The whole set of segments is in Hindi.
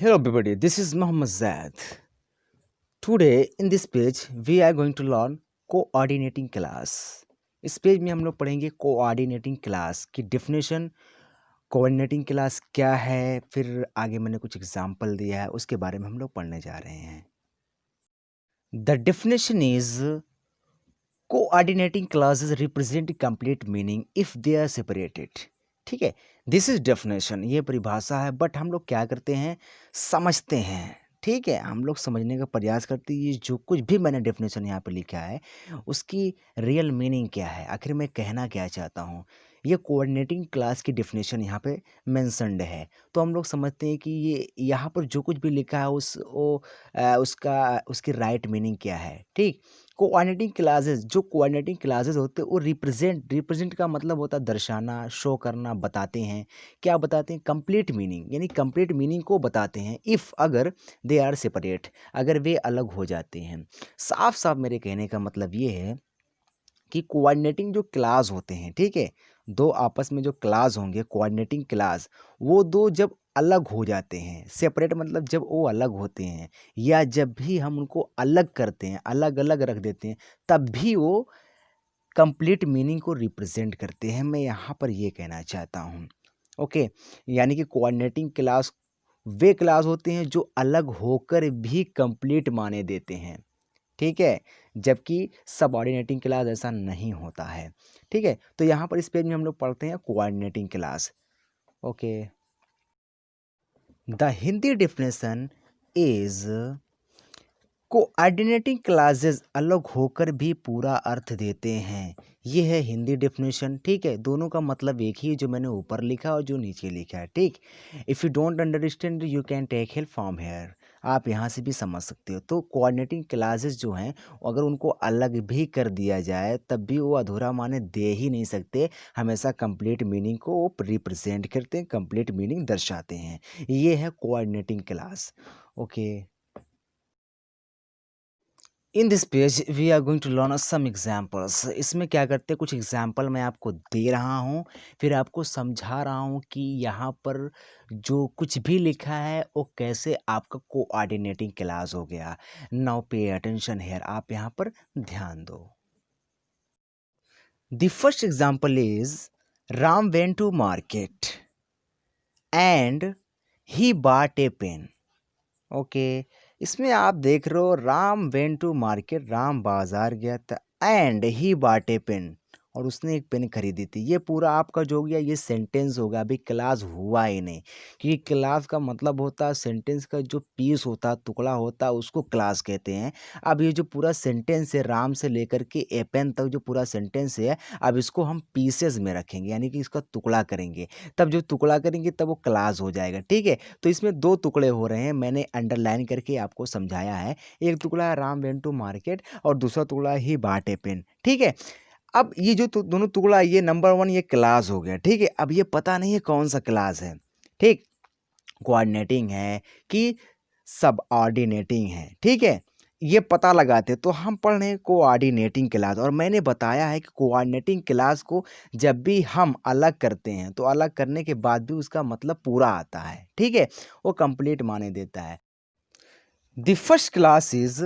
Hello everybody, this is Muhammad Zaid. Today in this page we are going to learn coordinating class. इस पेज में हम लोग पढ़ेंगे कोऑर्डिनेटिंग क्लास की डेफिनेशन, कोऑर्डिनेटिंग क्लास क्या है, फिर आगे मैंने कुछ एग्जांपल दिया है उसके बारे में हम लोग पढ़ने जा रहे हैं. The definition is coordinating clauses represent complete meaning if they are separated. ठीक है, दिस इज डेफिनेशन, ये परिभाषा है. बट हम लोग क्या करते हैं, समझते हैं. ठीक है, हम लोग समझने का प्रयास करते हैं. ये जो कुछ भी मैंने डेफिनेशन यहाँ पे लिखा है उसकी रियल मीनिंग क्या है, आखिर मैं कहना क्या चाहता हूँ. ये कोऑर्डिनेटिंग क्लास की डेफिनेशन यहाँ पे मेंशन्ड है. तो हम लोग समझते हैं कि ये यहाँ पर जो कुछ भी लिखा है उसकी राइट मीनिंग क्या है. ठीक, कोऑर्डिनेटिंग क्लासेस, जो कोऑर्डिनेटिंग क्लासेस होते हैं वो रिप्रेजेंट का मतलब होता है दर्शाना, शो करना, बताते हैं. क्या बताते हैं, कंप्लीट मीनिंग, यानी कंप्लीट मीनिंग को बताते हैं इफ़ अगर दे आर सेपरेट, अगर वे अलग हो जाते हैं. साफ साफ मेरे कहने का मतलब ये है कि कोऑर्डिनेटिंग जो क्लास होते हैं, ठीक है, दो आपस में जो क्लास होंगे कोऑर्डिनेटिंग क्लास, वो दो जब अलग हो जाते हैं, सेपरेट मतलब जब वो अलग होते हैं या जब भी हम उनको अलग करते हैं, अलग अलग रख देते हैं, तब भी वो कंप्लीट मीनिंग को रिप्रेजेंट करते हैं. मैं यहाँ पर ये कहना चाहता हूँ. ओके, यानी कि कोऑर्डिनेटिंग क्लास वे क्लास होते हैं जो अलग होकर भी कंप्लीट माने देते हैं. ठीक है, जबकि सबऑर्डिनेटिंग क्लास ऐसा नहीं होता है. ठीक है, तो यहाँ पर इस पेज में हम लोग पढ़ते हैं coordinating clause. Okay, the Hindi definition is coordinating classes अलग होकर भी पूरा अर्थ देते हैं. ये है हिंदी डेफिनेशन. ठीक है, दोनों का मतलब एक ही है, जो मैंने ऊपर लिखा और जो नीचे लिखा है. ठीक, if you don't understand you can take help from here, आप यहाँ से भी समझ सकते हो. तो कोऑर्डिनेटिंग क्लासेस जो हैं अगर उनको अलग भी कर दिया जाए तब भी वो अधूरा माने दे ही नहीं सकते. हमेशा कंप्लीट मीनिंग को वो रिप्रेजेंट करते हैं, कंप्लीट मीनिंग दर्शाते हैं. ये है coordinating clause. Okay, in this page we are going to learn some examples. इसमें क्या करते हैं, कुछ एग्जाम्पल मैं आपको दे रहा हूँ, फिर आपको समझा रहा हूँ कि यहाँ पर जो कुछ भी लिखा है वो कैसे आपका कोऑर्डिनेटिंग क्लास हो गया. नाउ पे अटेंशन हेयर, आप यहाँ पर ध्यान दो. The first example is Ram went to market and he bought a pen. Okay, इसमें आप देख रहे हो Ram went to market, Ram बाजार गया था, and he bought a pen, और उसने एक पेन खरीदी थी. ये पूरा आपका जो हो गया ये सेंटेंस होगा. अभी क्लास हुआ ही नहीं, क्योंकि क्लास का मतलब होता है सेंटेंस का जो पीस होता है, टुकड़ा होता है, उसको क्लास कहते हैं. अब ये जो पूरा सेंटेंस है राम से लेकर के ए पेन तक जो पूरा सेंटेंस है, अब इसको हम पीसेस में रखेंगे, यानी कि इसका टुकड़ा करेंगे. तब जो टुकड़ा करेंगे तब वो क्लास हो जाएगा. ठीक है, तो इसमें दो टुकड़े हो रहे हैं, मैंने अंडरलाइन करके आपको समझाया है. एक टुकड़ा है राम वेंट टू मार्केट और दूसरा टुकड़ा ही बाट ए पेन. ठीक है, अब ये जो दोनों टुकड़ा, ये नंबर वन ये क्लास हो गया. ठीक है, अब ये पता नहीं है कौन सा क्लास है. ठीक, कोऑर्डिनेटिंग है कि सब ऑर्डिनेटिंग है. ठीक है, ये पता लगाते तो हम पढ़ रहे हैं कोऑर्डिनेटिंग क्लास, और मैंने बताया है कि कोऑर्डिनेटिंग क्लास को जब भी हम अलग करते हैं तो अलग करने के बाद भी उसका मतलब पूरा आता है. ठीक है, वो कंप्लीट माने देता है. The first clause is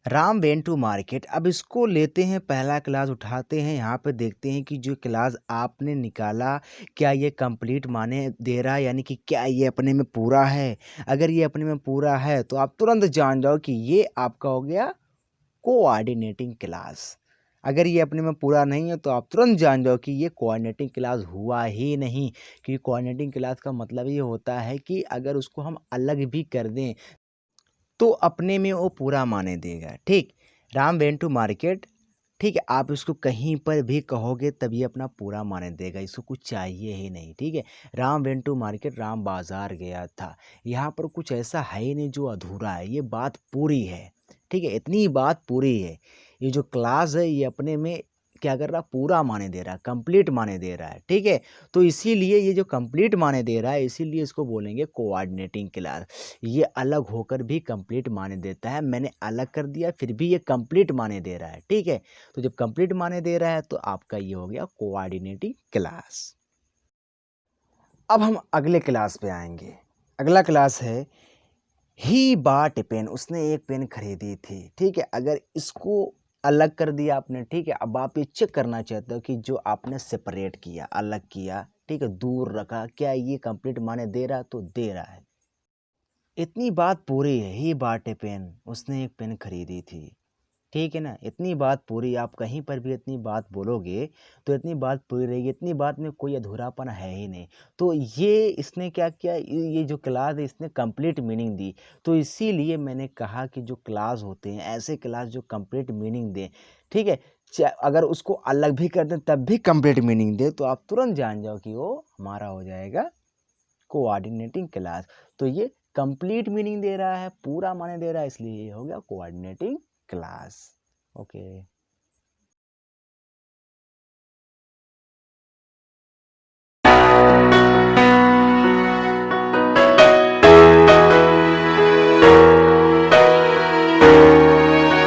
Ram went to market. अब इसको लेते हैं, पहला क्लास उठाते हैं, यहाँ पे देखते हैं कि जो क्लास आपने निकाला क्या ये कंप्लीट माने दे रहा है, यानी कि क्या ये अपने में पूरा है. अगर ये अपने में पूरा है तो आप तुरंत जान जाओ कि ये आपका हो गया कोऑर्डिनेटिंग क्लास. अगर ये अपने में पूरा नहीं है तो आप तुरंत जान जाओ कि ये कोऑर्डिनेटिंग क्लास हुआ ही नहीं, क्योंकि कोऑर्डिनेटिंग क्लास का मतलब ये होता है कि अगर उसको हम अलग भी कर दें तो अपने में वो पूरा माने देगा. ठीक, राम वेंट टू मार्केट, ठीक है, आप इसको कहीं पर भी कहोगे तब ये अपना पूरा माने देगा, इसको कुछ चाहिए ही नहीं. ठीक है, Ram went to market, Ram बाजार गया था, यहाँ पर कुछ ऐसा है ही नहीं जो अधूरा है, ये बात पूरी है. ठीक है, इतनी बात पूरी है. ये जो क्लास है ये अपने में क्या कर रहा, पूरा माने दे रहा है, कंप्लीट माने दे रहा है. ठीक है, तो इसीलिए ये जो कंप्लीट माने दे रहा है इसीलिए इसको बोलेंगे कोऑर्डिनेटिंग क्लास. ये अलग होकर भी कंप्लीट माने देता है. मैंने अलग कर दिया फिर भी ये कंप्लीट माने दे रहा है. ठीक है, तो जब कंप्लीट माने दे रहा है तो आपका ये हो गया कोऑर्डिनेटिंग क्लास. अब हम अगले क्लास पे आएंगे. अगला क्लास है ही बॉट ए पेन, उसने एक पेन खरीदी थी। ठीक है, अगर इसको अलग कर दिया आपने, ठीक है, अब आप ये चेक करना चाहते हो कि जो आपने सेपरेट किया, अलग किया, ठीक है, दूर रखा, क्या ये कंप्लीट माने दे रहा? तो दे रहा है। इतनी बात पूरी है, ही बॉट ए पेन, उसने एक पेन खरीदी थी। ठीक है ना, इतनी बात पूरी, आप कहीं पर भी इतनी बात बोलोगे तो इतनी बात पूरी रहेगी, इतनी बात में कोई अधूरापन है ही नहीं। तो ये इसने क्या किया, ये जो क्लास है इसने कंप्लीट मीनिंग दी। तो इसीलिए मैंने कहा कि जो क्लास होते हैं ऐसे क्लास जो कंप्लीट मीनिंग दें। ठीक है, अगर उसको अलग भी कर दें तब भी कंप्लीट मीनिंग दे, तो आप तुरंत जान जाओ कि वो हमारा हो जाएगा कोऑर्डिनेटिंग क्लास। तो ये कंप्लीट मीनिंग दे रहा है, पूरा माने दे रहा है, इसलिए ये हो गया कोऑर्डिनेटिंग क्लास। ओके।